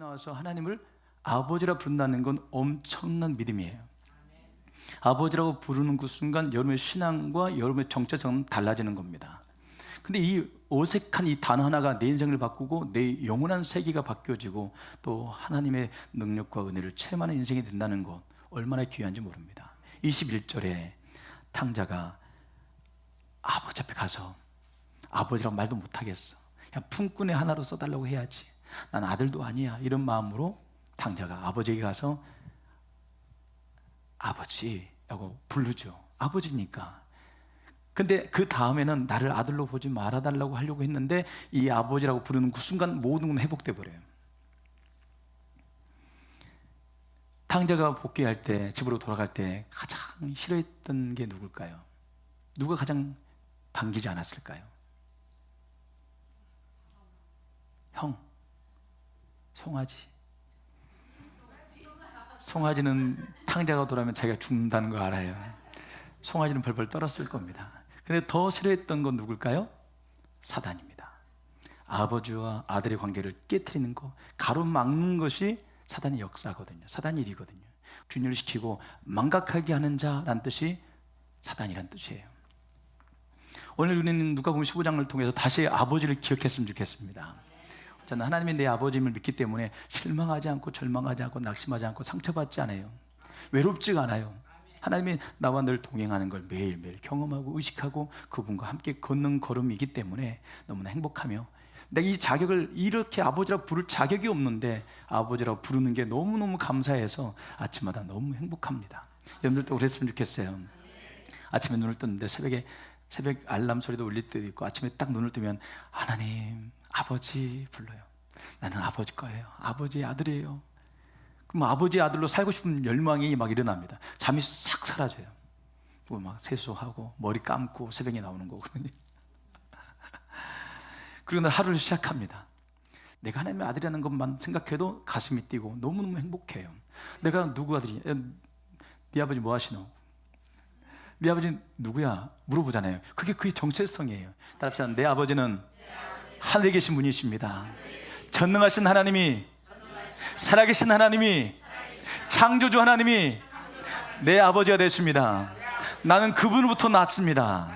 나와서 하나님을 아버지라 부른다는 건 엄청난 믿음이에요. 아버지라고 부르는 그 순간 여러분의 신앙과 여러분의 정체성은 달라지는 겁니다. 근데 이 어색한 이 단어 하나가 내 인생을 바꾸고 내 영원한 세계가 바뀌어지고 또 하나님의 능력과 은혜를 체험하는 인생이 된다는 것, 얼마나 귀한지 모릅니다. 21절에 탕자가 아버지 앞에 가서 아버지라고 말도 못하겠어, 그냥 품꾼의 하나로 써달라고 해야지, 난 아들도 아니야, 이런 마음으로 탕자가 아버지에게 가서 아버지라고 부르죠. 아버지니까. 근데 그 다음에는 나를 아들로 보지 말아달라고 하려고 했는데 이 아버지라고 부르는 그 순간 모든 건 회복돼 버려요. 탕자가 복귀할 때, 집으로 돌아갈 때 가장 싫어했던 게 누굴까요? 누가 가장 반기지 않았을까요? 형, 송아지. 송아지는 탕자가 돌아오면 자기가 죽는다는 거 알아요. 송아지는 벌벌 떨었을 겁니다. 근데 더 싫어했던 건 누굴까요? 사단입니다. 아버지와 아들의 관계를 깨트리는 거, 가로막는 것이 사단의 역사거든요. 사단의 일이거든요. 균열시키고 망각하게 하는 자란 뜻이 사단이란 뜻이에요. 오늘 우리는 누가복음 15장을 통해서 다시 아버지를 기억했으면 좋겠습니다. 저는 하나님이 내 아버지임을 믿기 때문에 실망하지 않고 절망하지 않고 낙심하지 않고 상처받지 않아요. 외롭지가 않아요. 하나님이 나와 늘 동행하는 걸 매일매일 경험하고 의식하고 그분과 함께 걷는 걸음이기 때문에 너무나 행복하며, 내가 이 자격을 이렇게 아버지라고 부를 자격이 없는데 아버지라고 부르는 게 너무너무 감사해서 아침마다 너무 행복합니다. 여러분들도 그랬으면 좋겠어요. 아침에 눈을 떴는데 새벽 알람 소리도 울릴 때도 있고, 아침에 딱 눈을 뜨면 하나님, 아버지 불러요. 나는 아버지 거예요. 아버지의 아들이에요. 그럼 아버지의 아들로 살고 싶은 열망이 막 일어납니다. 잠이 싹 사라져요. 막 세수하고 머리 감고 새벽에 나오는 거거든요. 그리고 하루를 시작합니다. 내가 하나님의 아들이라는 것만 생각해도 가슴이 뛰고 너무너무 행복해요. 내가 누구 아들이냐? 네 아버지 뭐 하시노? 네 아버지 누구야? 물어보잖아요. 그게 그의 정체성이에요. 따라합시다. 내 아버지는 하늘에 계신 분이십니다. 전능하신 하나님이, 살아계신 하나님이, 창조주 하나님이 내 아버지가 되십니다. 나는 그분으로부터 났습니다.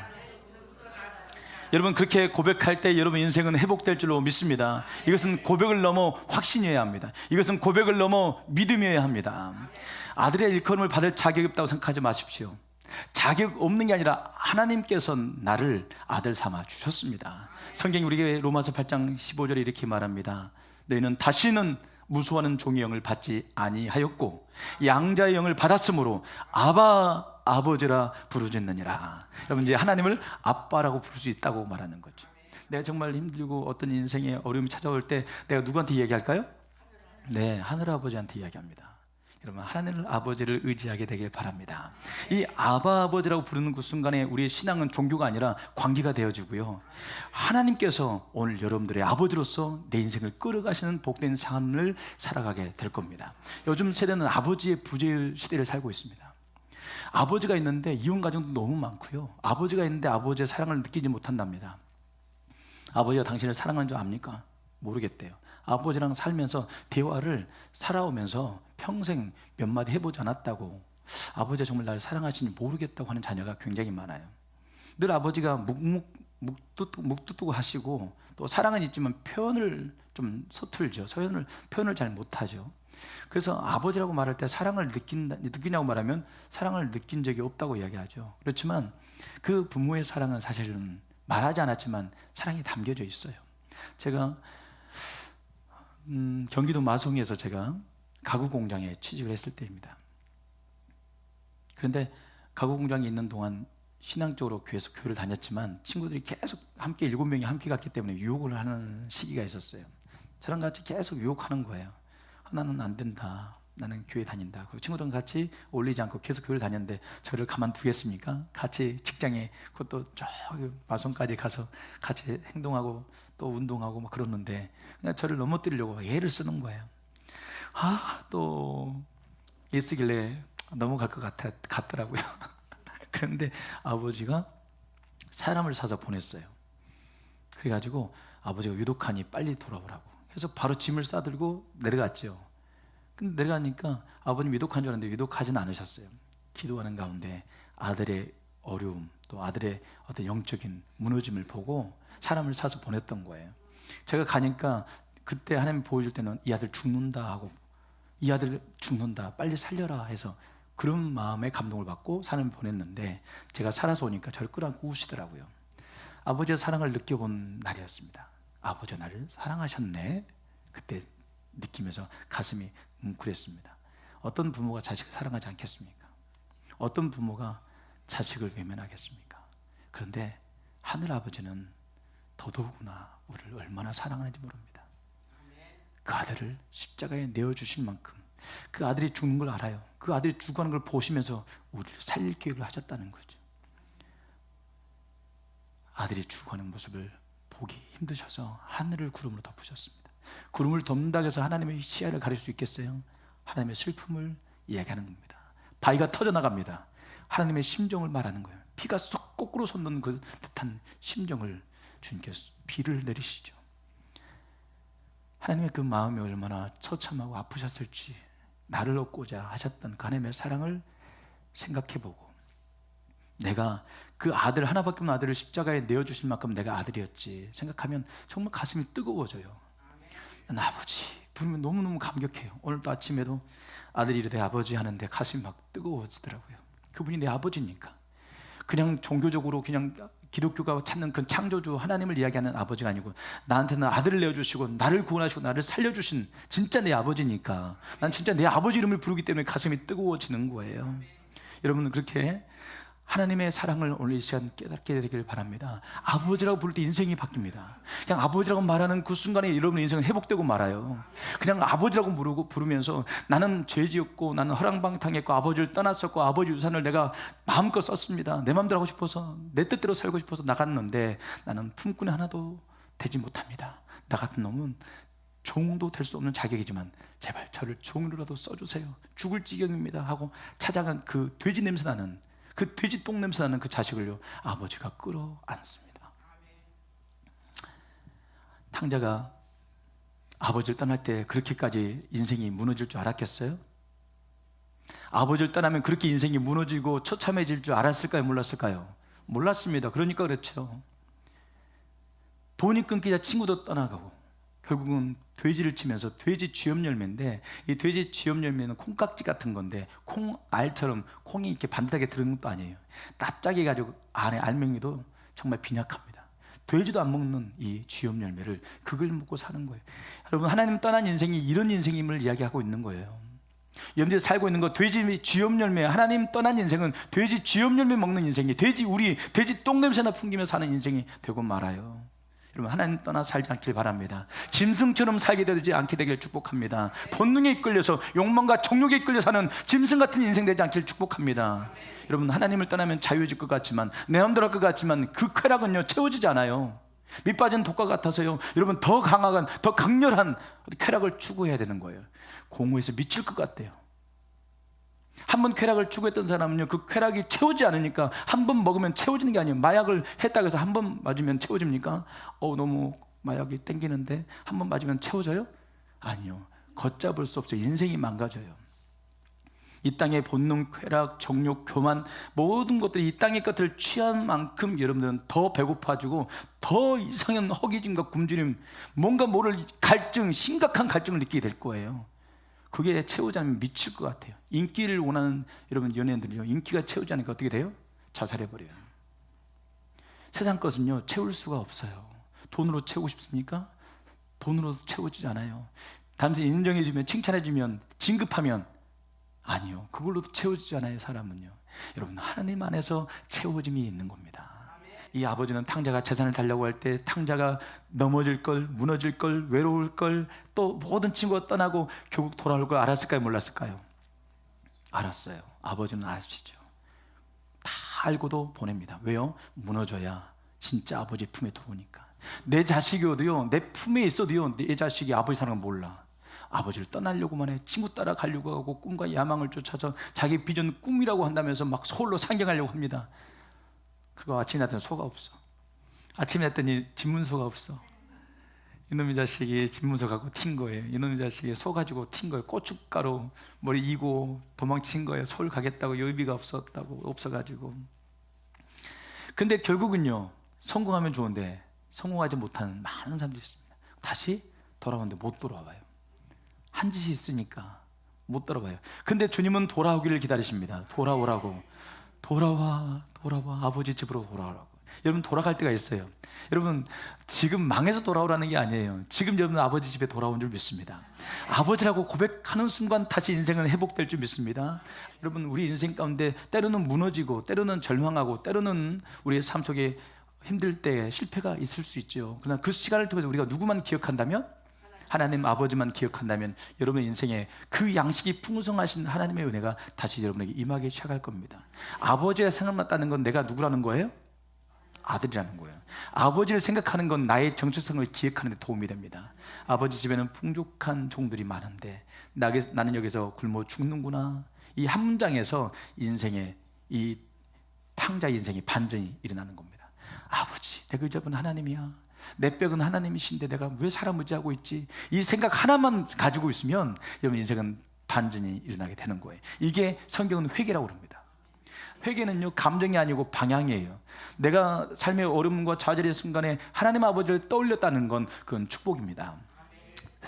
여러분, 그렇게 고백할 때 여러분 인생은 회복될 줄로 믿습니다. 이것은 고백을 넘어 확신이어야 합니다. 이것은 고백을 넘어 믿음이어야 합니다. 아들의 일컬음을 받을 자격이 없다고 생각하지 마십시오. 자격 없는 게 아니라 하나님께서 나를 아들 삼아 주셨습니다. 성경이 우리에게 로마서 8장 15절에 이렇게 말합니다. 너희는 다시는 무수하는 종의 영을 받지 아니하였고 양자의 영을 받았으므로 아바, 아버지라 부르짖느니라. 여러분, 이제 하나님을 아빠라고 부를 수 있다고 말하는 거죠. 내가 정말 힘들고 어떤 인생에 어려움이 찾아올 때 내가 누구한테 이야기할까요? 네, 하늘아버지한테 이야기합니다. 여러분, 하나님 아버지를 의지하게 되길 바랍니다. 이 아바, 아버지라고 부르는 그 순간에 우리의 신앙은 종교가 아니라 관계가 되어지고요, 하나님께서 오늘 여러분들의 아버지로서 내 인생을 끌어가시는 복된 삶을 살아가게 될 겁니다. 요즘 세대는 아버지의 부재의 시대를 살고 있습니다. 아버지가 있는데 이혼 가정도 너무 많고요, 아버지가 있는데 아버지의 사랑을 느끼지 못한답니다. 아버지가 당신을 사랑하는 줄 압니까? 모르겠대요. 아버지랑 살면서 대화를 살아오면서 평생 몇 마디 해보지 않았다고, 아버지가 정말 나를 사랑하시는지 모르겠다고 하는 자녀가 굉장히 많아요. 늘 아버지가 묵뚝뚝 하시고 또 사랑은 있지만 표현을 좀 서툴죠. 표현을 잘 못하죠. 그래서 아버지라고 말할 때 사랑을 느끼냐고 말하면 사랑을 느낀 적이 없다고 이야기하죠. 그렇지만 그 부모의 사랑은 사실은 말하지 않았지만 사랑이 담겨져 있어요. 제가 경기도 마송에서 제가 가구 공장에 취직을 했을 때입니다. 그런데 가구 공장에 있는 동안 신앙적으로 교회를 다녔지만 친구들이 계속 함께 7명이 함께 갔기 때문에 유혹을 하는 시기가 있었어요. 저랑 같이 계속 유혹하는 거예요. 나는 안 된다, 나는 교회 다닌다. 그리고 친구들은 같이 어울리지 않고 계속 교회를 다녔는데 저를 가만두겠습니까? 같이 직장에, 그것도 저기 마송까지 가서 같이 행동하고 또 운동하고 막 그러는데 그냥 저를 넘어뜨리려고 애를 쓰는 거예요. 또 애쓰길래 넘어갈 것 같더라고요. 그런데 아버지가 사람을 사서 보냈어요. 그래가지고 아버지가 유독하니 빨리 돌아오라고. 그래서 바로 짐을 싸들고 내려갔죠. 근데 내려가니까 아버님 위독한 줄 알았는데 위독하진 않으셨어요. 기도하는 가운데 아들의 어려움, 또 아들의 어떤 영적인 무너짐을 보고 사람을 사서 보냈던 거예요. 제가 가니까 그때 하나님 보여줄 때는 이 아들 죽는다 하고, 이 아들 죽는다 빨리 살려라 해서 그런 마음에 감동을 받고 사람을 보냈는데, 제가 살아서 오니까 저를 끌어안고 우시더라고요. 아버지의 사랑을 느껴본 날이었습니다. 아버지가 나를 사랑하셨네, 그때 느끼면서 가슴이 뭉클했습니다. 어떤 부모가 자식을 사랑하지 않겠습니까? 어떤 부모가 자식을 외면하겠습니까? 그런데 하늘 아버지는 더더구나 우리를 얼마나 사랑하는지 모릅니다. 그 아들을 십자가에 내어주실 만큼 그 아들이 죽는 걸 알아요. 그 아들이 죽어가는 걸 보시면서 우리를 살릴 계획을 하셨다는 거죠. 아들이 죽어가는 모습을 보기 힘드셔서 하늘을 구름으로 덮으셨습니다. 구름을 덮는다고 해서 하나님의 시야를 가릴 수 있겠어요? 하나님의 슬픔을 이야기하는 겁니다. 바위가 터져나갑니다. 하나님의 심정을 말하는 거예요. 피가 쏙 거꾸로 솟는 그 듯한 심정을 주님께서 비를 내리시죠. 하나님의 그 마음이 얼마나 처참하고 아프셨을지, 나를 얻고자 하셨던 그 하나님의 사랑을 생각해보고, 내가 그 아들 하나밖에 없는 아들을 십자가에 내어주실 만큼 내가 아들이었지 생각하면 정말 가슴이 뜨거워져요. 난 아버지 부르면 너무너무 감격해요. 오늘도 아침에도 아들이 이러되 아버지 하는데 가슴이 막 뜨거워지더라고요. 그분이 내 아버지니까. 그냥 종교적으로 그냥 기독교가 찾는 그 창조주 하나님을 이야기하는 아버지가 아니고, 나한테는 아들을 내어주시고 나를 구원하시고 나를 살려주신 진짜 내 아버지니까 난 진짜 내 아버지 이름을 부르기 때문에 가슴이 뜨거워지는 거예요. 여러분, 그렇게 하나님의 사랑을 오늘 이 시간 깨닫게 되길 바랍니다. 아버지라고 부를 때 인생이 바뀝니다. 그냥 아버지라고 말하는 그 순간에 여러분의 인생은 회복되고 말아요. 그냥 아버지라고 부르면서 나는 죄지었고 나는 허랑방탕했고 아버지를 떠났었고 아버지 유산을 내가 마음껏 썼습니다. 내 마음대로 하고 싶어서 내 뜻대로 살고 싶어서 나갔는데 나는 품꾼이 하나도 되지 못합니다. 나 같은 놈은 종도 될 수 없는 자격이지만 제발 저를 종으로라도 써주세요. 죽을 지경입니다 하고 찾아간 그 돼지 냄새 나는, 그 돼지 똥 냄새 나는 그 자식을요 아버지가 끌어안습니다. 탕자가 아버지를 떠날 때 그렇게까지 인생이 무너질 줄 알았겠어요? 아버지를 떠나면 그렇게 인생이 무너지고 처참해질 줄 알았을까요? 몰랐을까요? 몰랐습니다. 그러니까 그렇죠. 돈이 끊기자 친구도 떠나가고 결국은 돼지를 치면서, 돼지 쥐염열매인데 이 돼지 쥐염열매는 콩깍지 같은 건데 콩알처럼 콩이 이렇게 반듯하게 들은 것도 아니에요. 납작해가지고 안에 알맹이도 정말 빈약합니다. 돼지도 안 먹는 이 쥐염열매를 그걸 먹고 사는 거예요. 여러분, 하나님 떠난 인생이 이런 인생임을 이야기하고 있는 거예요. 여러분들이 살고 있는 거 돼지 쥐염열매, 하나님 떠난 인생은 돼지 쥐염열매 먹는 인생이, 돼지 똥냄새나 풍기며 사는 인생이 되고 말아요. 여러분, 하나님 떠나 살지 않길 바랍니다. 짐승처럼 살게 되지 않게 되길 축복합니다. 본능에 이끌려서 욕망과 정욕에 이끌려 사는 짐승 같은 인생 되지 않길 축복합니다. 여러분, 하나님을 떠나면 자유해질 것 같지만, 내 마음대로 할 것 같지만 그 쾌락은요 채워지지 않아요. 밑 빠진 독과 같아서요, 여러분 더 강한, 더 강렬한 쾌락을 추구해야 되는 거예요. 공허해서 미칠 것 같대요. 한 번 쾌락을 추구했던 사람은요, 그 쾌락이 채우지 않으니까, 한 번 먹으면 채워지는 게 아니에요. 마약을 했다고 해서 한 번 맞으면 채워집니까? 너무 마약이 땡기는데 한 번 맞으면 채워져요? 아니요. 걷잡을 수 없어요. 인생이 망가져요. 이 땅의 본능, 쾌락, 정욕, 교만, 모든 것들이 이 땅의 것들을 취한 만큼 여러분들은 더 배고파지고 더 이상한 허기짐과 굶주림, 뭔가 모를 갈증, 심각한 갈증을 느끼게 될 거예요. 그게 채우지 않으면 미칠 것 같아요. 인기를 원하는 여러분 연예인들이요, 인기가 채우지 않으니까 어떻게 돼요? 자살해버려요. 세상 것은요 채울 수가 없어요. 돈으로 채우고 싶습니까? 돈으로 채워지지 않아요. 단지 인정해주면, 칭찬해주면, 진급하면, 아니요, 그걸로도 채워지지 않아요. 사람은요. 여러분, 하나님 안에서 채워짐이 있는 겁니다. 이 아버지는 탕자가 재산을 달라고 할 때 탕자가 넘어질 걸, 무너질 걸, 외로울 걸, 또 모든 친구가 떠나고 결국 돌아올 걸 알았을까요? 몰랐을까요? 알았어요. 아버지는 아시죠. 다 알고도 보냅니다. 왜요? 무너져야 진짜 아버지 품에 들어오니까. 내 자식이어도요, 내 품에 있어도요, 내 자식이 아버지 사랑을 몰라. 아버지를 떠나려고만 해. 친구 따라가려고 하고 꿈과 야망을 쫓아서 자기 비전 꿈이라고 한다면서 막 서울로 상경하려고 합니다. 그리고 아침에 났더니 소가 없어. 아침에 났더니 집문서가 없어. 이놈의 자식이 집문서 갖고 튄 거예요. 이놈의 자식이 소 가지고 튄 거예요. 고춧가루 머리 이고 도망친 거예요. 서울 가겠다고 여의비가 없어가지고. 근데 결국은요, 성공하면 좋은데 성공하지 못하는 많은 사람들이 있습니다. 다시 돌아오는데 못 돌아와요. 한 짓이 있으니까 못 돌아와요. 근데 주님은 돌아오기를 기다리십니다. 돌아오라고. 돌아와 아버지 집으로 돌아오라고. 여러분, 돌아갈 때가 있어요. 여러분, 지금 망해서 돌아오라는 게 아니에요. 지금 여러분 아버지 집에 돌아온 줄 믿습니다. 아버지라고 고백하는 순간 다시 인생은 회복될 줄 믿습니다. 여러분, 우리 인생 가운데 때로는 무너지고 때로는 절망하고 때로는 우리의 삶 속에 힘들 때 실패가 있을 수 있죠. 그러나 그 시간을 통해서 우리가 누구만 기억한다면, 하나님 아버지만 기억한다면, 여러분의 인생에 그 양식이 풍성하신 하나님의 은혜가 다시 여러분에게 임하기 시작할 겁니다. 아버지가 생각났다는 건 내가 누구라는 거예요? 아들이라는 거예요. 아버지를 생각하는 건 나의 정체성을 기억하는 데 도움이 됩니다. 아버지 집에는 풍족한 종들이 많은데 나는 여기서 굶어 죽는구나. 이 한 문장에서 인생의 이 탕자 인생의 반전이 일어나는 겁니다. 아버지, 내가 의지하는 하나님이야. 내 뼈는 하나님이신데 내가 왜 사람 의지하고 있지? 이 생각 하나만 가지고 있으면 여러분 인생은 반전이 일어나게 되는 거예요. 이게 성경은 회개라고 합니다. 회개는요, 감정이 아니고 방향이에요. 내가 삶의 어려움과 좌절의 순간에 하나님 아버지를 떠올렸다는 건 그건 축복입니다.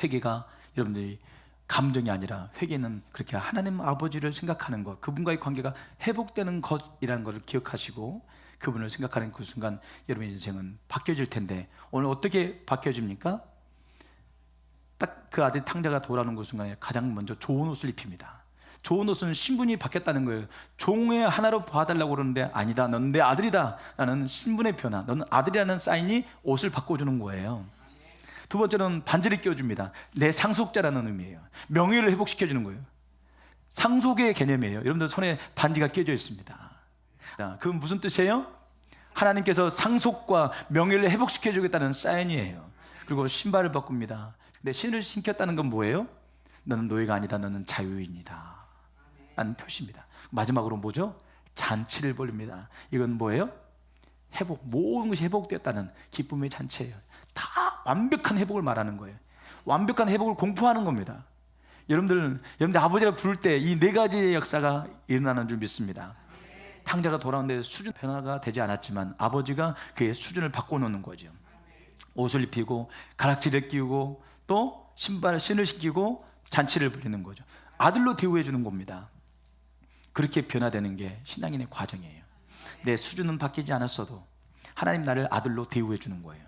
회개가 여러분들이 감정이 아니라, 회개는 그렇게 하나님 아버지를 생각하는 것, 그분과의 관계가 회복되는 것이라는 것을 기억하시고 그분을 생각하는 그 순간 여러분의 인생은 바뀌어질 텐데, 오늘 어떻게 바뀌어집니까? 딱 그 아들 탕자가 돌아오는 그 순간에 가장 먼저 좋은 옷을 입힙니다. 좋은 옷은 신분이 바뀌었다는 거예요. 종의 하나로 봐달라고 그러는데, 아니다, 넌 내 아들이다 라는 신분의 변화, 너는 아들이라는 사인이 옷을 바꿔주는 거예요. 두 번째는 반지를 끼워줍니다. 내 상속자라는 의미예요. 명예를 회복시켜주는 거예요. 상속의 개념이에요. 여러분들 손에 반지가 끼워져 있습니다. 그건 무슨 뜻이에요? 하나님께서 상속과 명예를 회복시켜주겠다는 사인이에요. 그리고 신발을 바꿉니다. 근데 신을 신겼다는 건 뭐예요? 너는 노예가 아니다, 너는 자유인이다 라는 표시입니다. 마지막으로 뭐죠? 잔치를 벌립니다. 이건 뭐예요? 회복, 모든 것이 회복되었다는 기쁨의 잔치예요. 다 완벽한 회복을 말하는 거예요. 완벽한 회복을 공포하는 겁니다. 여러분들 아버지라 부를 때 이 네 가지의 역사가 일어나는 줄 믿습니다. 탕자가 돌아오는데 수준 변화가 되지 않았지만 아버지가 그의 수준을 바꿔놓는 거죠. 옷을 입히고 가락지를 끼우고 또 신을 신기고 잔치를 벌이는 거죠. 아들로 대우해 주는 겁니다. 그렇게 변화되는 게 신앙인의 과정이에요. 내 수준은 바뀌지 않았어도 하나님 나를 아들로 대우해 주는 거예요.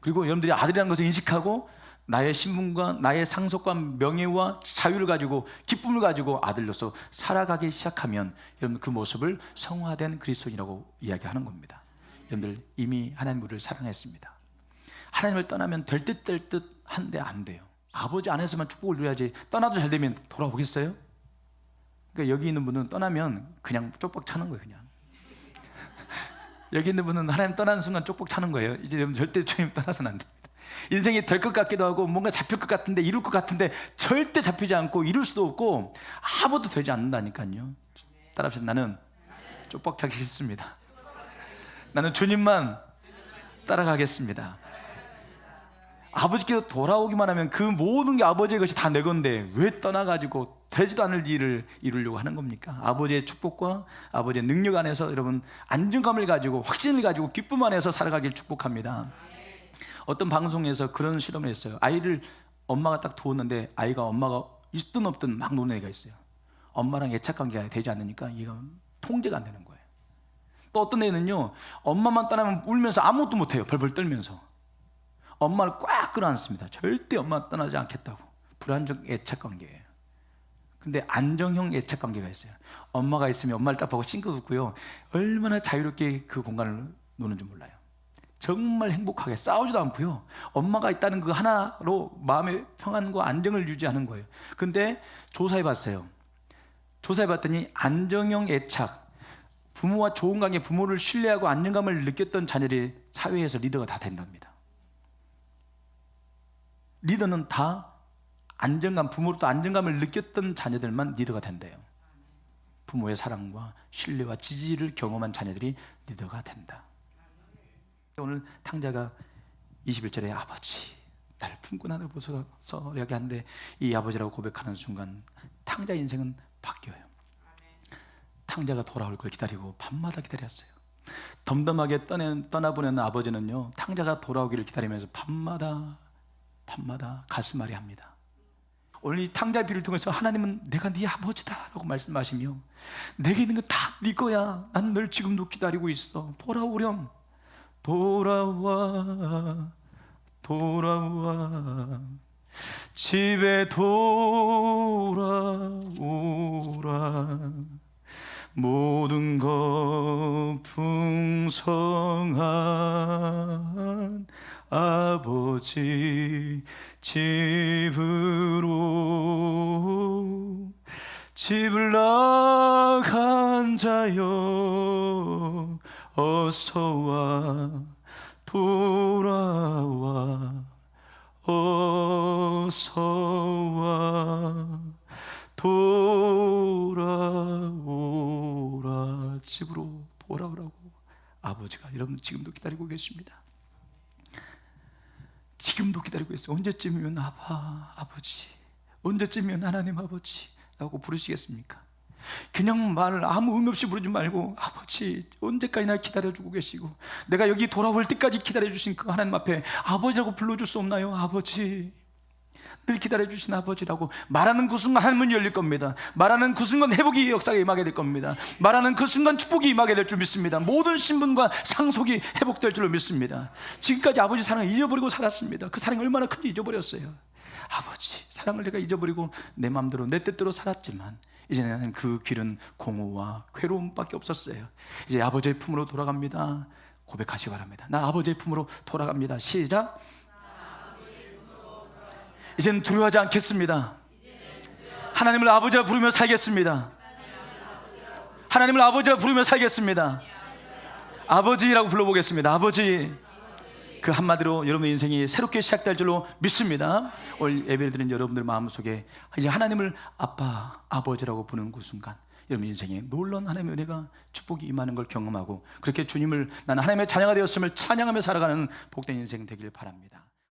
그리고 여러분들이 아들이라는 것을 인식하고 나의 신분과 나의 상속과 명예와 자유를 가지고 기쁨을 가지고 아들로서 살아가기 시작하면 여러분 그 모습을 성화된 그리스도인이라고 이야기하는 겁니다. 여러분들 이미 하나님 우리를 사랑했습니다. 하나님을 떠나면 될 듯 한데 안 돼요. 아버지 안에서만 축복을 누려야지. 떠나도 잘 되면 돌아오겠어요? 그러니까 여기 있는 분은 떠나면 그냥 쪽박 차는 거예요. 그냥 여기 있는 분은 하나님 떠나는 순간 쪽박 차는 거예요. 이제 여러분 절대 주님 떠나서는 안 됩니다. 인생이 될 것 같기도 하고 뭔가 잡힐 것 같은데, 이룰 것 같은데 절대 잡히지 않고 이룰 수도 없고 아무것도 되지 않는다니까요. 따라합시다. 나는 쪽박 차기 싫습니다. 나는 주님만 따라가겠습니다. 아버지께서 돌아오기만 하면 그 모든 게 아버지의 것이 다 내 건데 왜 떠나가지고 되지도 않을 일을 이루려고 하는 겁니까? 아버지의 축복과 아버지의 능력 안에서 여러분 안정감을 가지고 확신을 가지고 기쁨 안에서 살아가길 축복합니다. 어떤 방송에서 그런 실험을 했어요. 아이를 엄마가 딱 두었는데 아이가 엄마가 있든 없든 막 노는 애가 있어요. 엄마랑 애착관계가 되지 않으니까 얘가 통제가 안 되는 거예요. 또 어떤 애는요, 엄마만 떠나면 울면서 아무것도 못해요. 벌벌 떨면서 엄마를 꽉 끌어안습니다. 절대 엄마 떠나지 않겠다고. 불안정 애착관계예요. 근데 안정형 애착관계가 있어요. 엄마가 있으면 엄마를 딱 보고 찡긋 웃고요, 얼마나 자유롭게 그 공간을 노는 줄 몰라요. 정말 행복하게 싸우지도 않고요, 엄마가 있다는 그 하나로 마음의 평안과 안정을 유지하는 거예요. 근데 조사해봤어요. 조사해봤더니 안정형 애착, 부모와 좋은 관계, 부모를 신뢰하고 안정감을 느꼈던 자녀들이 사회에서 리더가 다 된답니다. 리더는 다 안정감, 부모로부터 안정감을 느꼈던 자녀들만 리더가 된대요. 부모의 사랑과 신뢰와 지지를 경험한 자녀들이 리더가 된다. 오늘 탕자가 21절에 아버지, 나를 품고 나를 보소서 이야기하는데 이 아버지라고 고백하는 순간 탕자 인생은 바뀌어요. 탕자가 돌아올 걸 기다리고 밤마다 기다렸어요. 덤덤하게 떠나보내는 아버지는요, 탕자가 돌아오기를 기다리면서 밤마다 가슴앓이 합니다. 오늘 이 탕자의 비를 통해서 하나님은 내가 네 아버지다 라고 말씀하시며 내게 있는 건 다 네 거야. 난 널 지금도 기다리고 있어. 돌아오렴. 돌아와 집에 돌아오라. 모든 것 풍성한 아버지 집으로 집을 나간 자여 어서와 돌아와 어서와 돌아오라. 집으로 돌아오라고 아버지가 여러분 지금도 기다리고 계십니다. 지금도 기다리고 있어요. 언제쯤이면 아버지, 언제쯤이면 하나님 아버지 라고 부르시겠습니까? 그냥 말을 아무 의미 없이 부르지 말고 아버지 언제까지나 기다려주고 계시고 내가 여기 돌아올 때까지 기다려주신 그 하나님 앞에 아버지라고 불러줄 수 없나요? 아버지, 늘 기다려주신 아버지라고 말하는 그 순간 하늘문이 열릴 겁니다. 말하는 그 순간 회복의 역사가 임하게 될 겁니다. 말하는 그 순간 축복이 임하게 될 줄 믿습니다. 모든 신분과 상속이 회복될 줄로 믿습니다. 지금까지 아버지 사랑을 잊어버리고 살았습니다. 그 사랑이 얼마나 큰지 잊어버렸어요. 아버지 사랑을 내가 잊어버리고 내 마음대로 내 뜻대로 살았지만 이제는 하나님 그 길은 공허와 괴로움밖에 없었어요. 이제 아버지의 품으로 돌아갑니다. 고백하시기 바랍니다. 나 아버지의 품으로 돌아갑니다. 시작. 이제는 두려워하지 않겠습니다. 하나님을 아버지라 부르며 살겠습니다. 하나님을 아버지라 부르며 살겠습니다. 아버지라고 불러보겠습니다. 아버지. 그 한마디로 여러분의 인생이 새롭게 시작될 줄로 믿습니다. 오늘 예배를 드린 여러분들 마음속에 이제 하나님을 아빠, 아버지라고 부르는 그 순간 여러분 인생에 놀라운 하나님의 은혜가 축복이 임하는 걸 경험하고 그렇게 주님을 나는 하나님의 자녀가 되었음을 찬양하며 살아가는 복된 인생 되길 바랍니다.